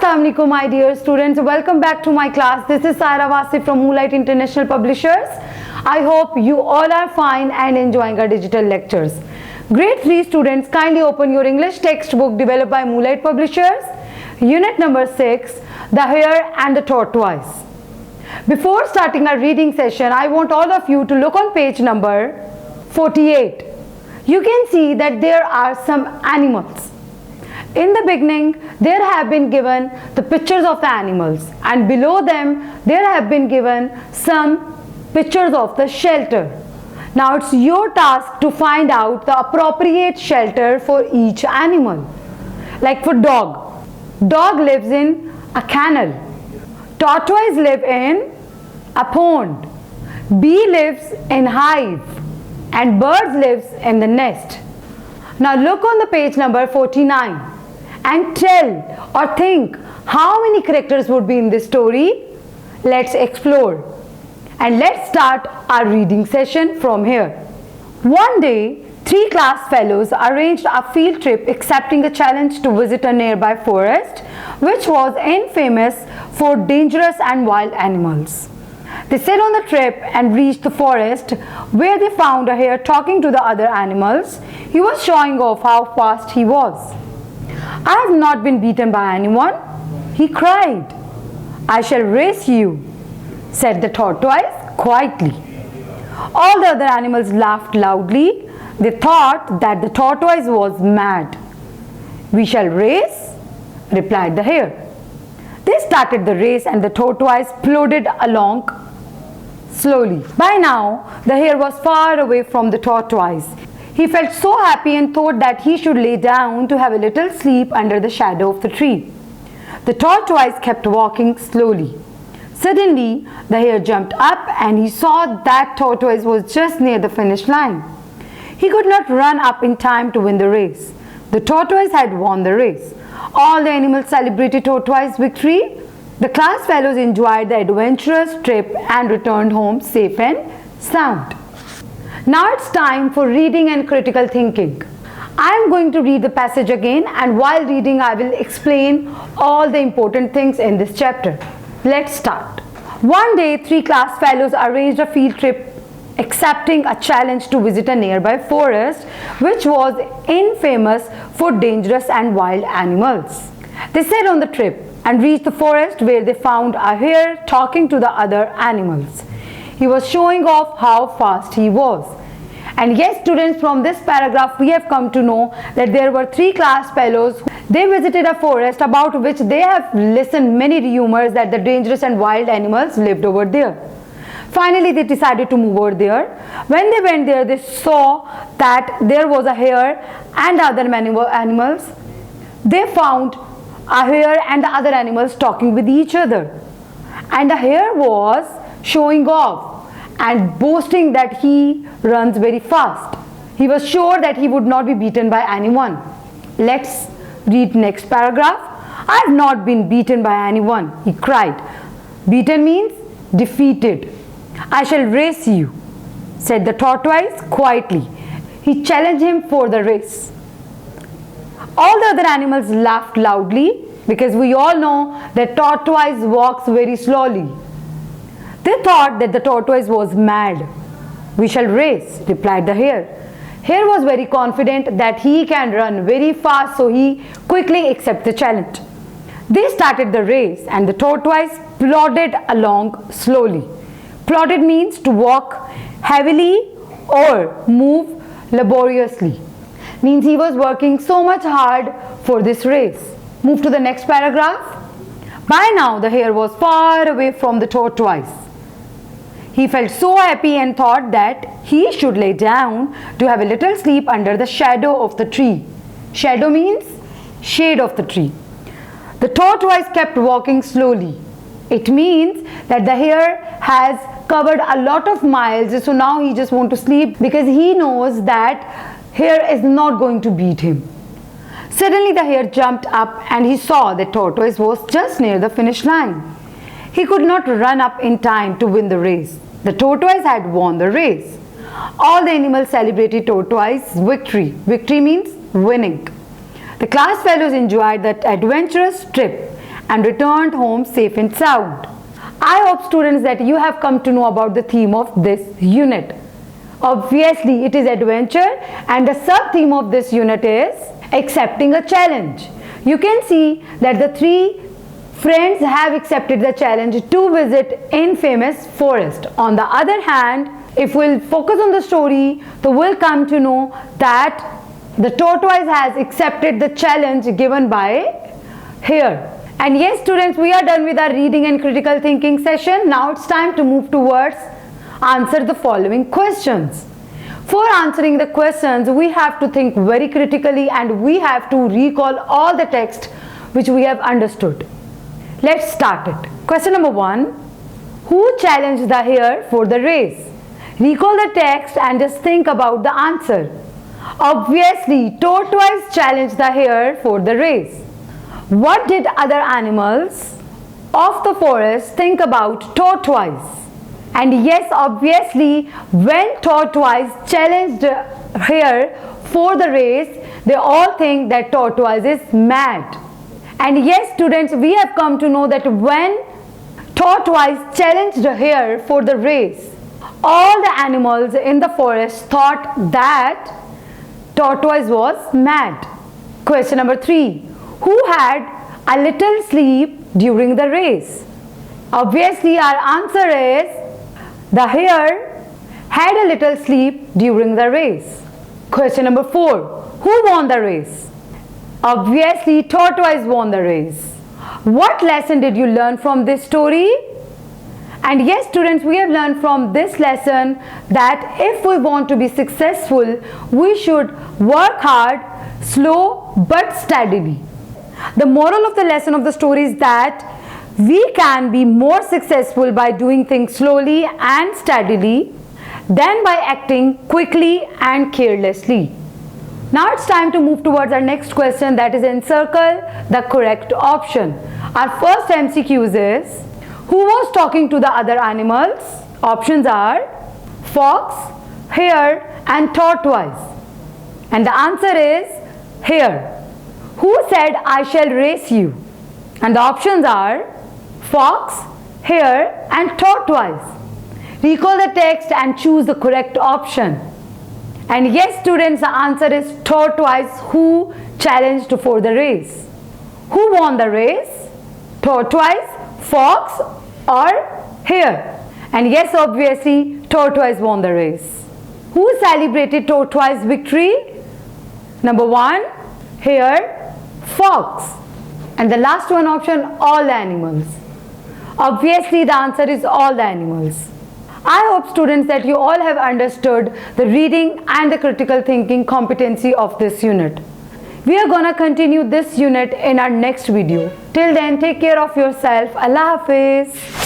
Assalamu alaikum, my dear students. Welcome back to my class. This is Saira Wasif from Moonlight International Publishers. I hope you all are fine and enjoying our digital lectures. Grade 3 students, kindly open your English textbook developed by Moonlight Publishers. Unit number 6, The Hare and the Tortoise. Before starting our reading session, I want all of you to look on page number 48. You can see that there are some animals. In the beginning, there have been given the pictures of the animals, and below them there have been given some pictures of the shelter. Now it's your task to find out the appropriate shelter for each animal. Like for dog lives in a kennel. Tortoise live in a pond. Bee lives in hive, and birds lives in the nest. Now look on the page number 49 and tell or think how many characters would be in this story. Let's explore and let's start our reading session from here. One day, 3 class fellows arranged a field trip accepting a challenge to visit a nearby forest which was infamous for dangerous and wild animals. They set on the trip and reached the forest where they found a hare talking to the other animals. He was showing off how fast he was. "I have not been beaten by anyone," he cried. "I shall race you," said the tortoise quietly. All the other animals laughed loudly. They thought that the tortoise was mad. "We shall race," replied the hare. They started the race and the tortoise plodded along slowly. By now, the hare was far away from the tortoise. He felt so happy and thought that he should lay down to have a little sleep under the shadow of the tree. The tortoise kept walking slowly. Suddenly, the hare jumped up and he saw that tortoise was just near the finish line. He could not run up in time to win the race. The tortoise had won the race. All the animals celebrated tortoise victory. The class fellows enjoyed the adventurous trip and returned home safe and sound. Now it's time for reading and critical thinking. I am going to read the passage again, and while reading I will explain all the important things in this chapter. Let's start. One day, 3 class fellows arranged a field trip accepting a challenge to visit a nearby forest which was infamous for dangerous and wild animals. They set on the trip and reached the forest where they found a hare talking to the other animals. He was showing off how fast he was. And yes, students, from this paragraph we have come to know that there were 3 class fellows. They visited a forest about which they have listened many rumors that the dangerous and wild animals lived over there. Finally, they decided to move over there. When they went there, they saw that there was a hare and other animals. They found a hare and the other animals talking with each other. And the hare was showing off and boasting that he runs very fast. He was sure that he would not be beaten by anyone. Let's read next paragraph. "I have not been beaten by anyone," he cried. Beaten means defeated. "I shall race you," said the tortoise quietly. He challenged him for the race. All the other animals laughed loudly because we all know that tortoise walks very slowly. They thought that the tortoise was mad. "We shall race," replied the hare. Hare was very confident that he can run very fast, so he quickly accepted the challenge. They started the race and the tortoise plodded along slowly. Plodded means to walk heavily or move laboriously. Means he was working so much hard for this race. Move to the next paragraph. By now, the hare was far away from the tortoise. He felt so happy and thought that he should lay down to have a little sleep under the shadow of the tree. Shadow means shade of the tree. The tortoise kept walking slowly. It means that the hare has covered a lot of miles, so now he just wants to sleep because he knows that hare is not going to beat him. Suddenly the hare jumped up and he saw that tortoise was just near the finish line. He could not run up in time to win the race. The tortoise had won the race. All the animals celebrated tortoise's victory. Victory means winning. The class fellows enjoyed that adventurous trip and returned home safe and sound. I hope students that you have come to know about the theme of this unit. Obviously, it is adventure, and the sub-theme of this unit is accepting a challenge. You can see that the three friends have accepted the challenge to visit infamous forest. On the other hand, if we'll focus on the story, so we'll come to know that the tortoise has accepted the challenge given by hare. And yes, students, we are done with our reading and critical thinking session. Now it's time to move towards answer the following questions. For answering the questions, we have to think very critically and we have to recall all the text which we have understood. Let's start it. Question number 1. Who challenged the hare for the race? Recall the text and just think about the answer. Obviously, tortoise challenged the hare for the race. What did other animals of the forest think about tortoise? And yes, obviously, when tortoise challenged hare for the race, they all think that tortoise is mad. And yes, students, we have come to know that when tortoise challenged hare for the race, all the animals in the forest thought that tortoise was mad. Question number 3. Who had a little sleep during the race? Obviously, our answer is the hare had a little sleep during the race. Question number 4. Who won the race? Obviously, tortoise won the race. What lesson did you learn from this story? And yes, students, we have learned from this lesson that if we want to be successful, we should work hard, slow but steadily. The moral of the lesson of the story is that we can be more successful by doing things slowly and steadily than by acting quickly and carelessly. Now it's time to move towards our next question, that is encircle the correct option. Our first MCQ is, who was talking to the other animals? Options are fox, hare and tortoise. And the answer is hare. Who said, I shall race you? And the options are fox, hare and tortoise. Recall the text and choose the correct option. And yes, students, the answer is tortoise who challenged for the race. Who won the race? Tortoise, fox or hare? And yes, obviously, tortoise won the race. Who celebrated tortoise victory? Number 1, hare, fox. And the last one option, all the animals. Obviously, the answer is all the animals. I hope, students, that you all have understood the reading and the critical thinking competency of this unit. We are gonna continue this unit in our next video. Till then, take care of yourself. Allah Hafiz.